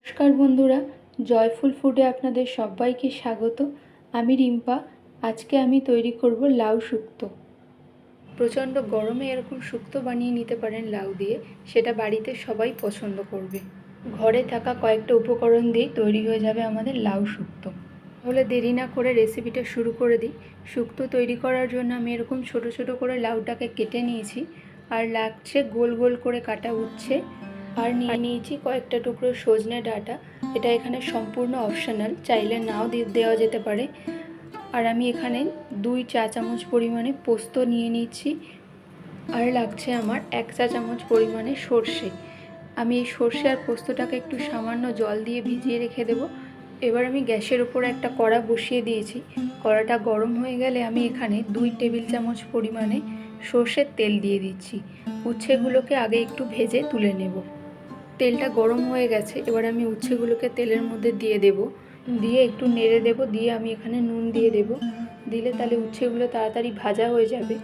নমস্কার বন্ধুরা, জয়ফুল ফুডে আপনাদের সবাইকে স্বাগত। আমি রিম্পা। আজকে আমি তৈরি করব লাউ শুক্তো। প্রচণ্ড গরমে এরকম শুক্তো বানিয়ে নিতে পারেন লাউ দিয়ে, সেটা বাড়িতে সবাই পছন্দ করবে। ঘরে থাকা কয়েকটা উপকরণ দিয়েই তৈরি হয়ে যাবে আমাদের লাউ শুক্তো। তাহলে দেরি না করে রেসিপিটা শুরু করে দিই। শুক্তো তৈরি করার জন্য আমি এরকম ছোট ছোট করে লাউটাকে কেটে নিয়েছি, আর লাগছে গোল গোল করে কাটা উচ্ছে, আর নিয়ে নিয়েছি কয়েকটা টুকরো সজনে ডাঁটা। এটা এখানে সম্পূর্ণ অপশনাল, চাইলে নাও দেওয়া যেতে পারে। আর আমি এখানে 2 চা চামচ পরিমাণে পোস্ত নিয়ে নিচ্ছি, আর লাগছে আমার 1 চা চামচ পরিমাণে সর্ষে। আমি এই সর্ষে আর পোস্তটাকে একটু সামান্য জল দিয়ে ভিজিয়ে রেখে দেবো। এবার আমি গ্যাসের উপর একটা কড়া বসিয়ে দিয়েছি। কড়াটা গরম হয়ে গেলে আমি এখানে 2 টেবিল চামচ পরিমাণে সর্ষের তেল দিয়ে দিচ্ছি। উচ্ছেগুলোকে আগে একটু ভেজে তুলে নেব। তেলটা গরম হয়ে গেছে, এবার আমি উচ্ছেগুলোকে তেলের মধ্যে দিয়ে দেব, দিয়ে একটু নেড়ে দেব, দিয়ে আমি এখানে নুন দিয়ে দেব। দিলে তাহলে উচ্ছেগুলো তাড়াতাড়ি ভাজা হয়ে যাবে।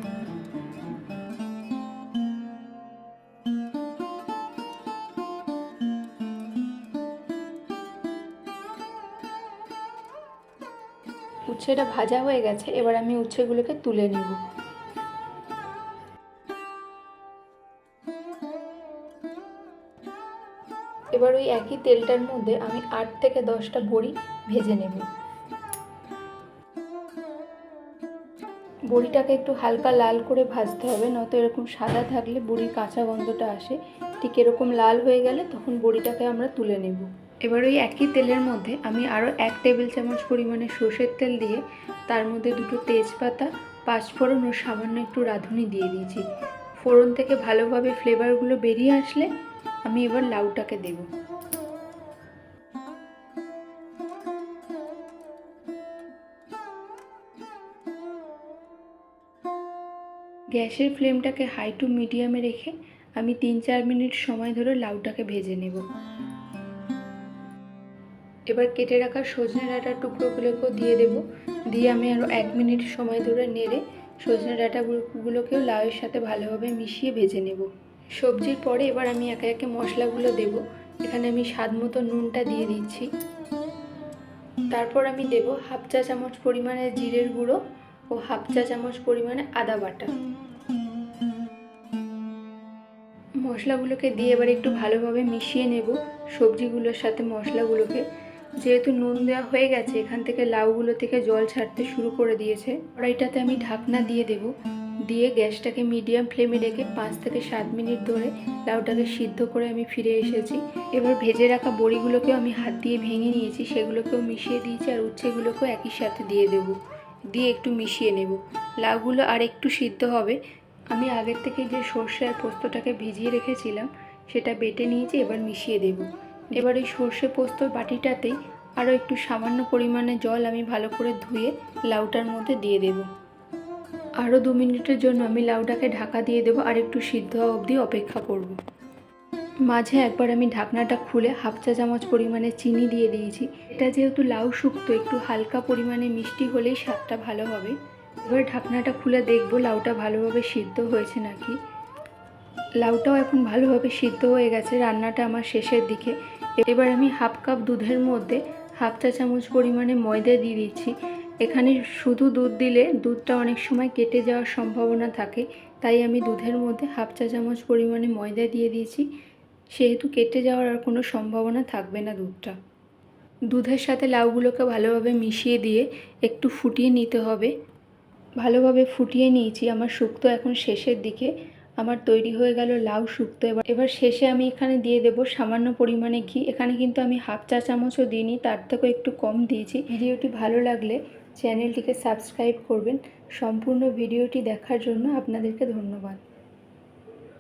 উচ্ছেটা ভাজা হয়ে গেছে, এবার আমি উচ্ছেগুলোকে তুলে নেব। এবার ওই একই তেলটার মধ্যে আমি 8 থেকে 10টা বড়ি ভেজে নেব। বড়িটাকে একটু হালকা লাল করে ভাজতে হবে, নয়তো এরকম সাদা থাকলে বড়ির কাঁচা গন্ধটা আসে। ঠিক এরকম লাল হয়ে গেলে তখন বড়িটাকে আমরা তুলে নেব। এবার ওই একই তেলের মধ্যে আমি আরও 1 টেবিল চামচ পরিমাণে সর্ষের তেল দিয়ে তার মধ্যে 2টো তেজপাতা, 5 ফোড়ন ও সামান্য একটু রাঁধুনি দিয়ে দিয়েছি। ফোড়ন থেকে ভালোভাবে ফ্লেভারগুলো বেরিয়ে আসলে আমি এবার লাউটাকে দেব। গ্যাসের ফ্লেমটাকে হাই টু মিডিয়ামে রেখে আমি 3-4 মিনিট সময় ধরে লাউটাকে ভেজে নেব। এবার কেটে রাখা সজনে ডাঁটার টুকরোগুলোকেও দিয়ে দেব, দিয়ে আমি আরও 1 মিনিট সময় ধরে নেড়ে সজনে ডাঁটাগুলোকেও লাউয়ের সাথে ভালোভাবে মিশিয়ে ভেজে নেব। সবজির পরে এবার আমি একে একে মশলাগুলো দেব। এখানে আমি স্বাদ মতো নুনটা দিয়ে দিচ্ছি। তারপর আমি দেব 1/2 চা চামচ পরিমাণে জিরের গুঁড়ো ও 1/2 চা চামচ পরিমাণে আদা বাটা। মশলাগুলোকে দিয়ে এবার একটু ভালোভাবে মিশিয়ে নেব সবজিগুলোর সাথে মশলাগুলোকে। যেহেতু নুন দেওয়া হয়ে গেছে, এখান থেকে লাউগুলো থেকে জল ছাড়তে শুরু করে দিয়েছে। কড়াইটাতে আমি ঢাকনা দিয়ে দেব, দিয়ে গ্যাসটাকে মিডিয়াম ফ্লেমে রেখে 5 থেকে 7 মিনিট ধরে লাউটাকে সিদ্ধ করে আমি ফিরে এসেছি। এবার ভেজে রাখা বড়িগুলোকেও আমি হাত দিয়ে ভেঙে নিয়েছি, সেগুলোকেও মিশিয়ে দিয়েছি, আর উচ্ছেগুলোকেও একই সাথে দিয়ে দেব, দিয়ে একটু মিশিয়ে নেব। লাউগুলো আর একটু সিদ্ধ হবে। আমি আগের থেকে যে সর্ষে আর পোস্তটাকে ভিজিয়ে রেখেছিলাম সেটা বেটে নিয়েছি, এবার মিশিয়ে দেব। এবার এই সর্ষে পোস্তর বাটিটাতেই আরও একটু সামান্য পরিমাণে জল আমি ভালো করে ধুয়ে লাউটার মধ্যে দিয়ে দেব। আরও 2 মিনিটের জন্য আমি লাউটাকে ঢাকা দিয়ে দেবো, আর একটু সিদ্ধ হওয়া অবধি অপেক্ষা করব। মাঝে একবার আমি ঢাকনাটা খুলে 1/2 চা চামচ পরিমাণে চিনি দিয়ে দিয়েছি। এটা যেহেতু লাউ শুক্তো, একটু হালকা পরিমাণে মিষ্টি হলেই স্বাদটা ভালো হবে। এবার ঢাকনাটা খুলে দেখব লাউটা ভালোভাবে সিদ্ধ হয়েছে নাকি। লাউটাও এখন ভালোভাবে সিদ্ধ হয়ে গেছে, রান্নাটা আমার শেষের দিকে। এবার আমি 1/2 কাপ দুধের মধ্যে 1/2 চা চামচ পরিমাণে ময়দা দিয়ে দিচ্ছি। এখানে শুধু দুধ দিলে দুধটা অনেক সময় কেটে যাওয়ার সম্ভাবনা থাকে, তাই আমি দুধের মধ্যে 1/2 চা চামচ পরিমাণে ময়দা দিয়ে দিয়েছি। সেহেতু কেটে যাওয়ার আর কোনো সম্ভাবনা থাকবে না দুধটা। দুধের সাথে লাউগুলোকে ভালোভাবে মিশিয়ে দিয়ে একটু ফুটিয়ে নিতে হবে। ভালোভাবে ফুটিয়ে নিয়েছি। আমার শুক্তো এখন শেষের দিকে। আমার তৈরি হয়ে গেল লাউ শুক্তো। এবার শেষে আমি এখানে দিয়ে দেব সামান্য পরিমাণে ঘি। এখানে কিন্তু আমি 1/2 চা চামচও দিইনি, তার থেকেও একটু কম দিয়েছি। ভিডিওটি ভালো লাগলে চ্যানেলটিকে সাবস্ক্রাইব করবেন। সম্পূর্ণ ভিডিওটি দেখার জন্য আপনাদেরকে ধন্যবাদ।